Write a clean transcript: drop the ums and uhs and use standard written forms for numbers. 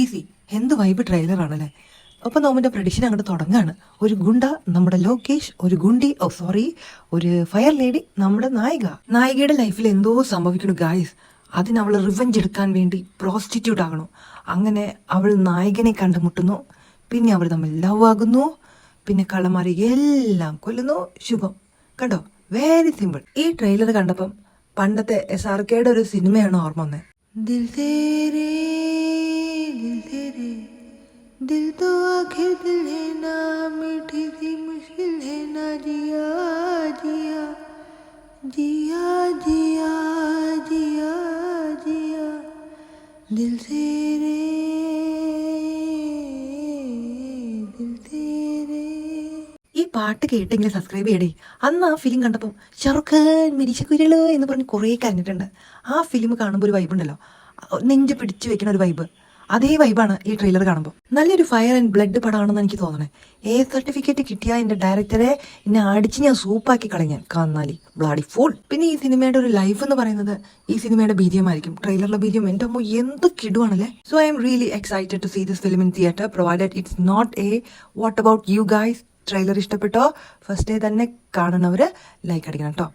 Easy എന്ത് vibe ട്രെയിലറാണല്ലേ. അപ്പം നമ്മുടെ പ്രഡിഷൻ അങ്ങോട്ട് തുടങ്ങാണ്. ഒരു ഗുണ്ട നമ്മുടെ ലോകേഷ്, ഒരു ഗുണ്ടി ഒരു ഫയർ ലേഡി നമ്മുടെ നായികയുടെ ലൈഫിൽ എന്തോ സംഭവിക്കുന്നു ഗായ്സ്. അതിന് അവൾ റിവെഞ്ച് എടുക്കാൻ വേണ്ടി പ്രോസ്റ്റിറ്റ്യൂട്ട് ആകണം. അങ്ങനെ അവൾ നായകനെ കണ്ടുമുട്ടുന്നു. പിന്നെ അവർ തമ്മിൽ ലവ് ആകുന്നു. പിന്നെ കള്ളന്മാരെ എല്ലാം കൊല്ലുന്നു. ശുഭം. കണ്ടോ, വെരി സിമ്പിൾ. ഈ ട്രെയിലർ കണ്ടപ്പം പണ്ടത്തെ SRKയുടെ ഒരു സിനിമയാണ് ഓർമ്മ വന്നത്. ദിൽ തേരേ ദിൽ തേരേ ദിൽ തോ ആഖിർ ദിൽ ഹേ നാ മീഠി സി മുശ്കിൽ ഹേ നാ ജിയാ ജിയാ ജിയാ ജിയാ ജിയാ ജിയാ ദിൽ തേരേ ദിൽ തേരേ. ഈ പാട്ട് കേട്ടെങ്കിലും സബ്സ്ക്രൈബ് ചെയ്യടേ. അന്ന് ആ ഫിലിം കണ്ടപ്പോൾ ഷാറുഖ് ഖാൻ മിരിശക്കുരള് എന്ന് പറഞ്ഞ് കുറേ കരഞ്ഞിട്ടുണ്ട്. ആ ഫിലിം കാണുമ്പോൾ ഒരു വൈബ് ഉണ്ടല്ലോ, നെഞ്ച് പിടിച്ചു വെക്കുന്ന ഒരു വൈബ്. അതേ വൈബാണ് ഈ ട്രെയിലർ കാണുമ്പോൾ. നല്ലൊരു ഫയർ ആൻഡ് ബ്ലഡ് പടമാണെന്ന് എനിക്ക് തോന്നണേ. സർട്ടിഫിക്കറ്റ് കിട്ടിയ എൻ്റെ ഡയറക്ടറെ എന്നെ അടിച്ച് ഞാൻ സൂപ്പാക്കി കളഞ്ഞാൻ കാന്നാലി ബ്ലാഡി ഫുൾ. പിന്നെ ഈ സിനിമയുടെ ഒരു ലൈഫ് എന്ന് പറയുന്നത് ഈ സിനിമയുടെ BGM ആയിരിക്കും. ട്രെയിലറിലെ BGM എൻ്റെ അമ്മ എന്ത് കിടുവാണല്ലേ. So I am really excited to see this film in theatre provided it's not a what about you guys. Trailer ഇഷ്ടപ്പെട്ടോ? ഫസ്റ്റ് ഡേ തന്നെ കാണുന്നവർ ലൈക്ക് അടിക്കണം കേട്ടോ.